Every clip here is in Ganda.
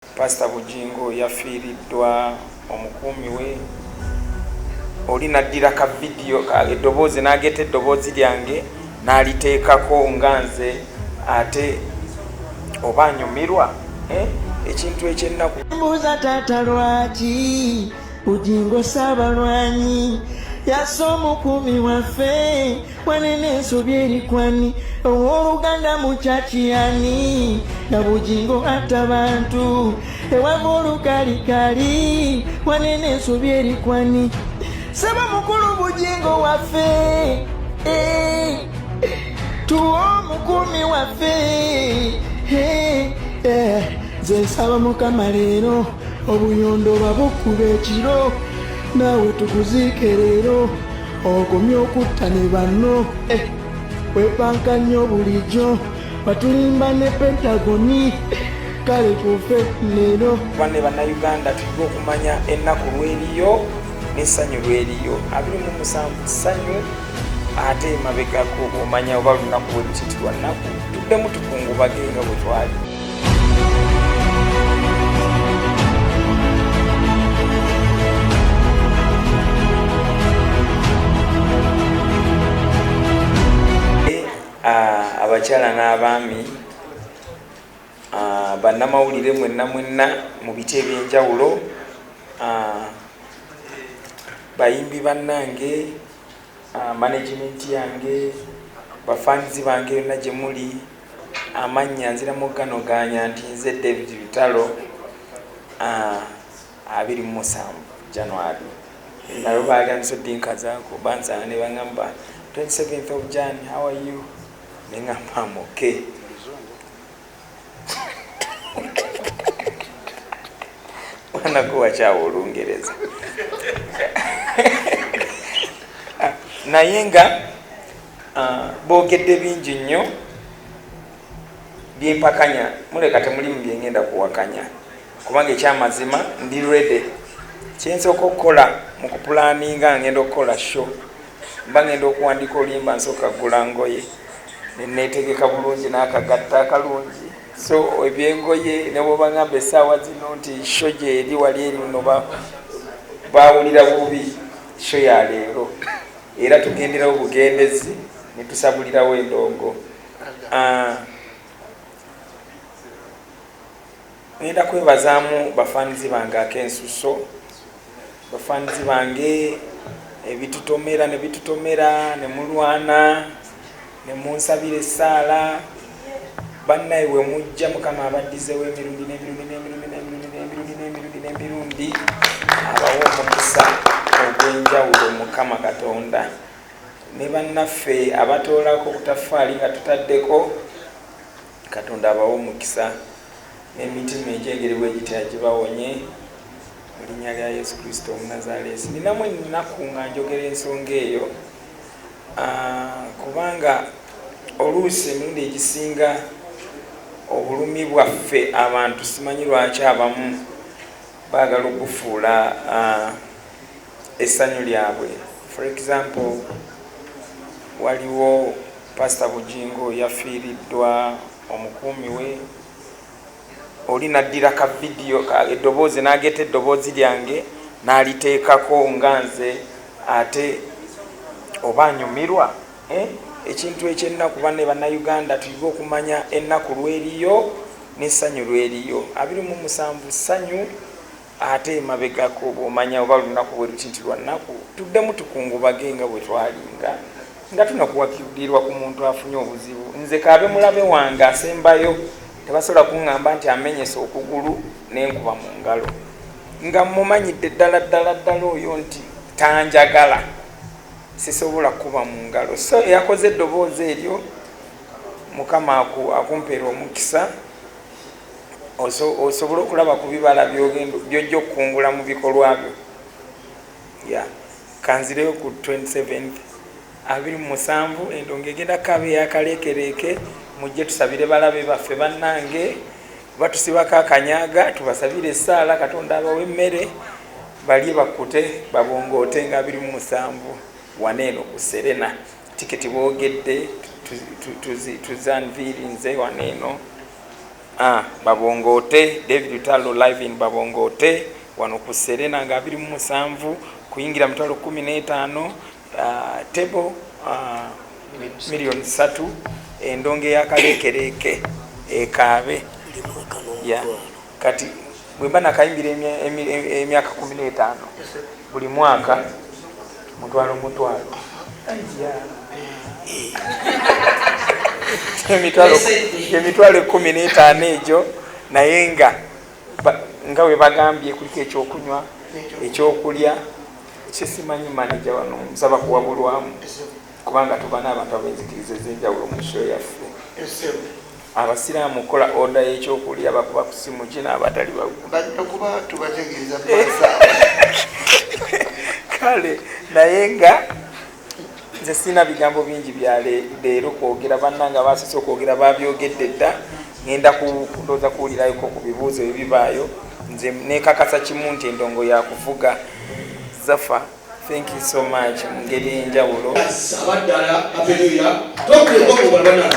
Pastor Bujingo yafiiriddwa omukumi we oli naddira ka video ka eddoboozi n'agetta eddoboozi lyange n'aliteekako nga nze ate oba anyumirwa ekintu ekyennaku. Mbuuza taata lwaki Bujingo Saabalwanyi yasse omukumi waffe wanene ensobi erikwani owooluganda mukyakiyani na Bujingo atta bantu ewava olukalikali wanene ensobi erikwani saba mukulu Bujingo waffe tuwa omukumi waffe nze nsaba Mukama leero obuyondo babukuba ekiro naawe tukuziike leero ogumye okutta ne banno wepanka nnyo bulijjo batulimba ne Pentagoni kale tufe leero. Banne bannayuganda tulina okumanya ennaku lweriyo n'essanyu lweriyo 27 ssanyu ate emabegako bw'omanya oba lunaku bwe lukitirwa nnaku tuddemu tukungubage nga bwe twali. Abakyala n'abaami bannamawulire mwenna mu biti ebyenjawulo bayimbi bannange management yange bafaanizi bange yonna gye muli amannya nziramu ganoganya nti nze David Lutalo 27 January nabo baganisa dinka zaako bansana ne bangamba 27th of Jan, how are you? Nengamba I'm okay. Wana kuwa chawo Olungereza. Naye nga boogedde bingi nnyo byempakanya muleka temulimu bye ngenda kuwakanya kubanga ekyamazima ndi ready kyensooka okukola mu kupulaninga ngenda okukola show mba ngenda okuwandika olimba nsooka kugula ngoye neneetegeka bulungi n'akagatta akalungi so ebyengoye ne bwoba ngamba essaawa zino nti show gye eri wali eri no baawulira bubi show ya leero era tugenderawo bugendezi ne tusabulirawo endongo. Ngenda kwebazaamu bafaanizi bange ak'ensuso bafaanizi bange ebitutomera ne bitutomera ne mulwana ne munsabira essaala bannaye we mujja Mukama abaddizewo emirundi n'emirundi abawo omukisa ogw'enjawulo Mukama Katonda ne bannaffe abatoolako kutafaali nga tutaddeko Katonda abawo omukisa n'emitima egyengerebwa egitya gibawonye mu linnya lya Yesu Kristo Omunnazaaleesi. Ninamu ennaku nga njogera ensonga eyo kubanga oluusi emirundi egisinga obulumi bwaffe abantu simanyi lwaki abamu baagala okufuula essanyu lyabwe. For example, waliwo Pastor Bujingo yafiiriddwa omukumi we oli naddira ka video ka eddoboozi n'agetta eddoboozi lyange n'aliteekako nga nze ate oba anyumirwa ekintu ekyennaku banne bannayuganda tulina okumanya ennaku lweriyo n'essanyu lweriyo 27 ssanyu ate emabegako bw'omanya oba lunaku bwe lukitirwa nnaku tuddemu tukungubage nga bwe twalinga nga tunakuwakirirwa ku muntu afunye obuzibu. Nze kaabe mulabe wange asembayo tebasobola kuŋŋamba nti amenyese okugulu n'enkuba mu ngalo nga mumanyidde ddala oyo nti tanjagala sisobola kuba mu ngalo. So eyakoze eddoboozi eryo Mukama akumpeera omukisa osobola okulaba ku bibala byojja okukungula mu bikolwa byo. Kanzireyo ku 27th 27 endongo egenda kabe eyakaleekereeke mujje tusabire balabe baffe bannange batusibako akanyaaga tubasabire essaala Katonda abawe emmere balye bakkute Babongote nga 27 waneeno ku Serena tiketi boogedde tuzanviirinze waneeno Babongote, David Lutalo live in Babongote, wano ku Serena nga 27 kuyingira mitwalo 15 table milioni 3 endonge ya kalekereke ekabe ya kati bwemba nakayimbira emyaka 15 buli mwaka mutwalo emitwalo 15 ejo naye nga we bagambye kuliko ekyokunywa ekyokulya kisimanyi manager wano nsaba kuwabulwamu kubanga tuba n'abantu ab'enzikiriza ez'enjawulo mu show yaffe abasiraamu kola order y'ekyokulya bakuba ku simu kina abatali bakuba tubategeeza kale naye nga nze sina bigambo bingi bya leero kwogera bannanga basose okwogera babyogedde dda ngenda kuloza kuwulirayoko ku bibuuzo ebibaayo nze nekakasa kimu nti endongo yakuvuga Zafa. Thank you so much. Mungeri enjawulo. Abaddala apeluya. Tokyo ko balwana.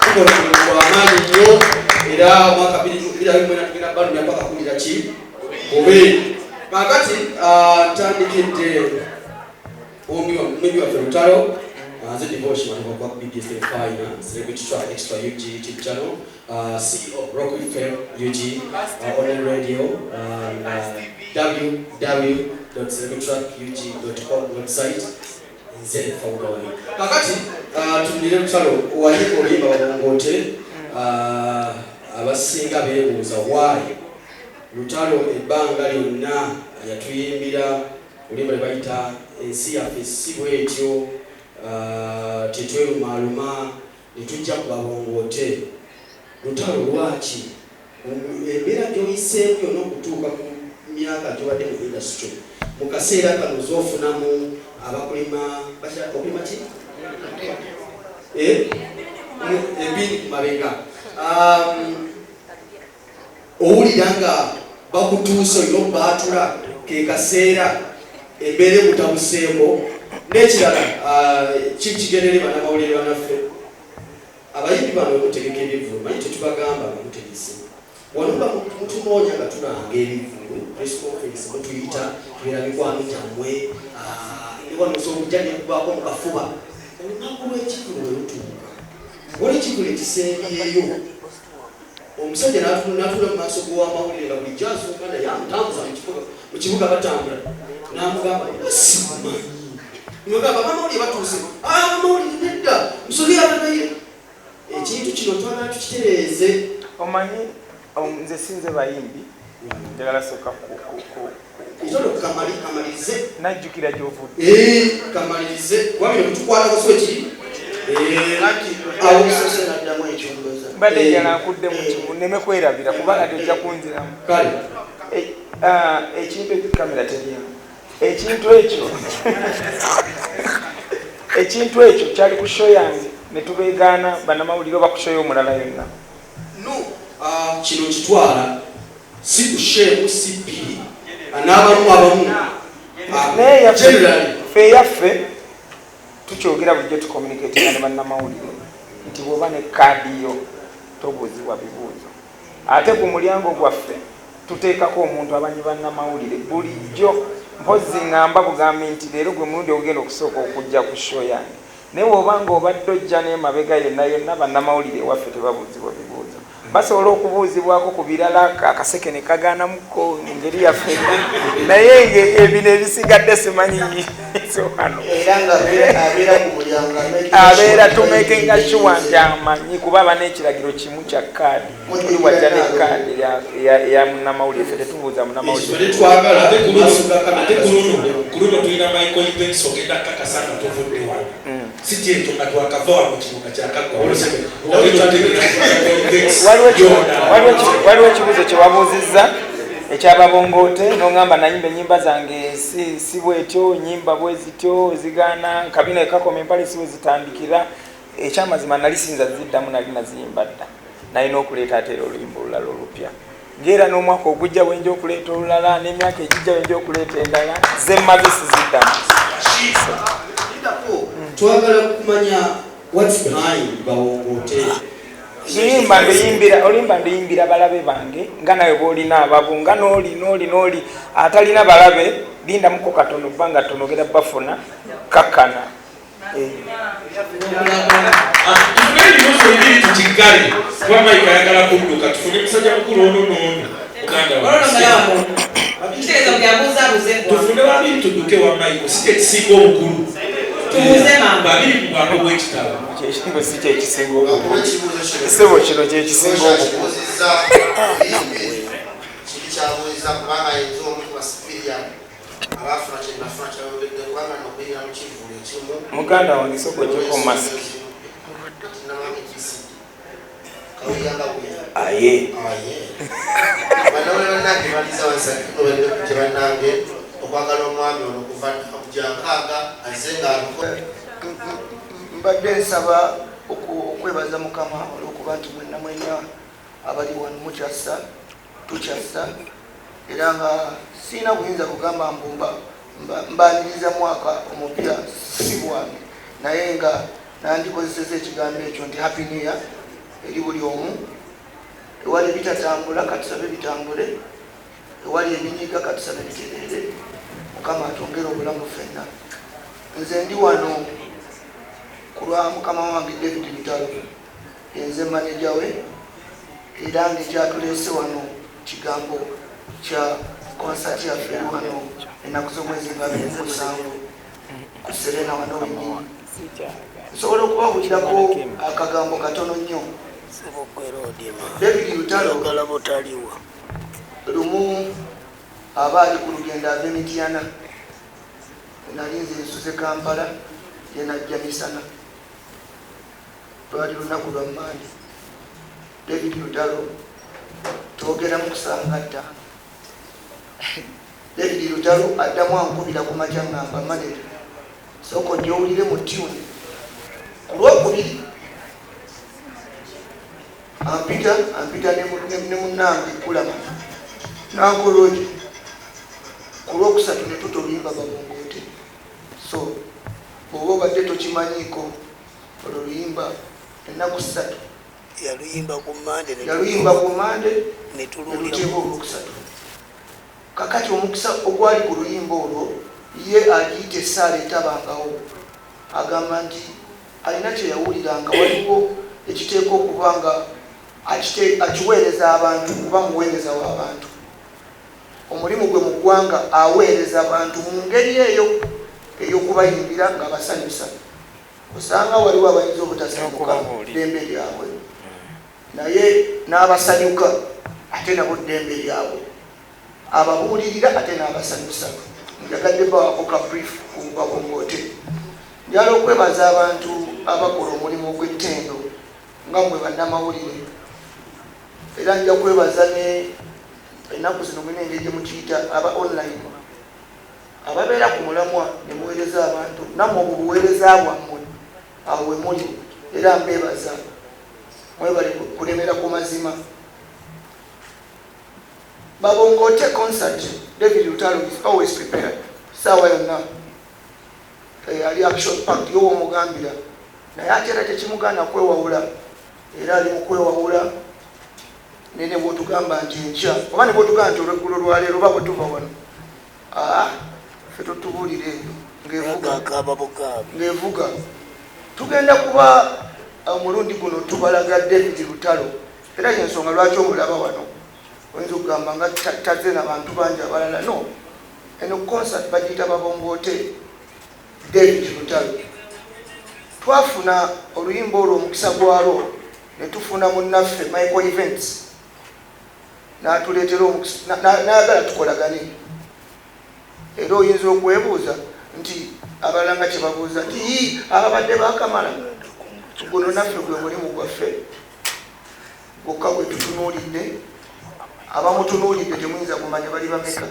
Kuko kwa amani nyo era mwaka 2024 bado napaka kulira chi. Obe. Kakati tandikite ombi wa Lutalo as a devotion of BBS Fine Celebrity Track Extra UG YouTube channel, CEO Rock FM UG on radio www.celebritytrackug.com website nzeri fawugawe. Kakati tumire Lutalo wayiko limba Babongote abasinga beebuuza why Lutalo ebbanga lyonna yatuyimbira olimba bayita ensi yaffe si bwetyo tetwerumaluma netujja ku Babongote. Lutalo lwaki embeera gyoyiseemu yonna okutuuka ku myaka gyobadde mu industry mu kaseera kano zoofunamu abakulima okulima ki ebindi ku mabega owulira nga bakutuusa olina okubaatula ke kaseera embeera mutabuseeko n'ekirala kikigendere bannamawulire banaffe abayimbi bano okutegeka ebivulu manyi tetubagamba nga mutegese wanuba mutunoonya nga tulanga ebivulu press conference mutuyita tubeera mikwano gyammwe niwanosa okujja nekubaako mu kafuba olunaku lw'ekivulu we lutuuka wali ekivulu ekisemyeyo omusajja n'atula mu maaso g'owamawulire nga buli jazuuka naye amutambuza mu kibuga batambula n'amugamba simanyi ngamba bamawulire batuuse bamawulire nedda musobya abanaye ekintu kino twala tukitereeze omanyi nze sinze bayimbi njagala soka itolo kamalize najjukira gyovudde kamalirize wabino kutukwata kuswe ki mbadde njala nkudde mu kimu nneme kwerabira kubanga tojja kunziramu kale ekintu ekikamera terimu ekintu ekyo kyali ku show yange ne tubeegaana bannamawulire oba ku show y'omulala yonna kino kitwala si kushemu si bbiri n'abamu naye ffe yaffe tukyogera bulijjo tucommunicatinga ne bannamawulire nti bw'oba ne kaadi yo tobuuzibwa bibuuzo ate ku mulyango gwaffe tuteekako omuntu abanyi bannamawulire bulijjo mpozi ngamba bugambi nti leero gwe mulundi ogenda okusooka okujja ku show yange naye bw'obanga obadde ojja n'emabega yonna yonna bannamawulire waffe tebabuuzibwa bibuuzo basobola okubuuzibwako ku birala akaseke ne kagaanamuko mu ngeri yaffe naye ebino ebisigadde simanyi wano abeera tumekenga sure nti amanyi kuba aba n'ekiragiro kimu kya kaadi tuli wajja ne kaadi eya munnamawulire ffe tetubuuza munnamawulire kuluno tulina Michael Events ogenda kakasa nga tovudde wano si kyento nga twakava wano kibuga kyakaggwa waliwo ekibuuzo kye wabuuzizza ekyababongote n'ongamba nayimba ennyimba zange si bwetyo nyimba bwe zityo zigaana kabina ekakoma empale si we zitandikira ekyamazima nali sinza ziddamu nali naziyimba dda nalina okuleeta ate era oluyimba olulala olupya ng'era n'omwaka ogujja wenja okuleeta olulala n'emyaka egijja wenja okuleeta endala ze mmaze siziddamu twagala kumanya what's behind Babongote olimba ndoyimbira balabe bange nga nawe bwolina ababo nga nooli atalina balabe linda muko katono kubanga tonogera bafuna kakkana tukigale kwama ikayagala kudduka tufune musajja mukulu ono tufune babiri tudduke wamaiko si kyekisinga omukulu babiri mubwako bwekitabo kyekimbo si kyekisinga omukulu kisebo kino kyekisinga omukulu kikyabuuliza kubanga yenza omuntu wasipirya abafuna kyenafuna kyabawedde kubanga nokubeera mu kivuulo ekimu muganda wange soko gyeko masiki aye banawulira bannange baliza wansakino balina kutya bannange okwagala omwami ono kuva kujankaaga aze nga mbadde nsaba okwebaza mukama olwokuba nti mwenna mwenna abali wano mukyassa tukyassa era nga siina buyinza kugamba mbaniriza mwaka omupya si bwange naye nga nandikozeseza ekigambo ekyo nti happy new year eri buli omu ewali ebitatambula katusabe bitambule ewali ebinyiga katusabe bitereere mukama atongere obulamu ffenna nze ndi wano ku lwa mukama wange David Lutalo yenze maneja we era ngaekyatuleese wano kigambo kya konsati yaffe wano ennaku z'omwezi nga 27 ku Serena wano wenyini nsobola okubawulirako akagambo katono nnyo. David Lutalo lumu aba ali ku lugendo ava Mityana nali nze nsuze Kampala ye najja misana lwali lunaku lwa Mmande. David Lutalo twogera mu kusanga ttaano. David Lutalo addamu ankubira ku makya ngamba maneja soko ojja owulire mu tune ku lwokubiri ampita ne munnange kulama nankoloje ku lwokusatu ne tutoluyimba Babongote. So bw'oba obadde tokimanyiiko olwo luyimba ennaku 3 yaluyimba ku Mmande ne tuteeba olwokusatu. Kakati omukisa ogwali ku luyimba olwo ye agiyita essaala etabangawo agamba nti alina kye yawuliranga waliwo ekiteeka okuba nga akiweereza abantu kuba muweereza w'abantu. Omulimu gwe mu ggwanga aweereza abantu mu ngeri eyo ey'okubayimbira nga basanyusa. Osanga waliwo abayinza obutasanyuka ddembe lyabwe naye n'abasanyuka ate nabo ddembe lyabwe, ababuulirira ate n'abasanyusa. Njagadde bawako ka brief ku Babongote. Njala okwebaza abantu abakola omulimu gw'ettendo nga mmwe bannamawulire, era nja kwebaza ennaku zino mwine engeri gye mukiyita aba online ababeera ku mulamwa ne muweereza abantu nammwe obuweereza bwammwe awo we muli, era mbeebaza mwebale kulemera ku mazima. Babongote concert, David Lutalo is always prepared. Sawa yonna ali action packed yo omugambira naye ate era tekimugana kwewawula, era ali mu kwewawula nene bwotugamba nti enkya oba ne bwotugamba nti olweggulo lwaleero oba bwe tuva wano ffe totubuulira eyo ng'evuga tugenda kuba omulundi guno tubalaga David Lutalo, era yensonga lwaki omulaba wano oyinza okugamba nga taze n'abantu bangi abalala. No, eno concert bagiyita Babongote David Lutalo. Twafuna oluyimba olwo omukisa gwalwo ne tufuna munnaffe Michael Events n'atuleetera omukisa n'ayagala tukolagane. Era oyinza okwebuuza nti abalala nga kye babuuza nti ababadde bakamala. Guno naffe gwe mulimu gwaffe gwokka gwe tutunuulidde. Abamutunuulidde temuyinza kumanya bali bameka,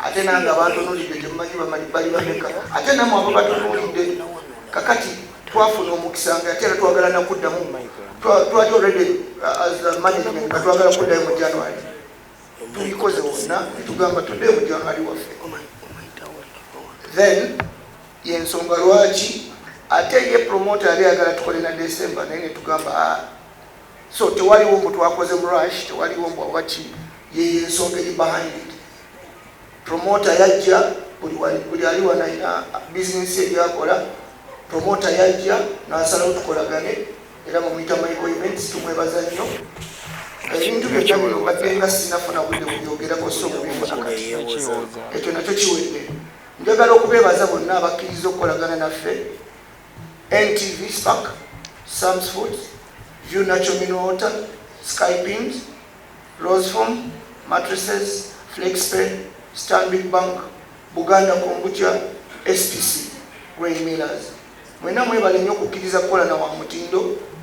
ate nange abantunuulidde temumanyi bali bameka, ate nammwe abo batunuulidde. Kakati twafuna omukisa nga ate era twagala nakuddamu, twali already as management nga twagala kuddayo mu January. Tulikoze wonna netugamba tuddeyo mu January waffe. Then yensonga lwaki ate ye promoter yali ayagala tukole na December, naye netugamba so tewaliwo mbu twakoze mu rush, tewaliwo mbu awaki yensonga eri behind it. Promoter yajja, buli ali wanaina business ebyakola, promoter yajja n'asalawo tukolagane era mumuyita Michael Events, tumwebaza nnyo. Ebintu byonna bino mbadde nga sinafuna budde bubyogerako so kubifuna kati ekyo nakyo kiwedde. Njagala okubeebaza bonna abakkiriza okukolagana naffe, NTV Spark, Sam's Foods, View Natural Mineral Water, Sky Pins, Rose Foam, Mattresses, FlexPay, Stanbic Bank, Buganda Kombucha, SPC, Grain Millers. Mwena mwebale nnyo okukkiriza kukola na wa mutindo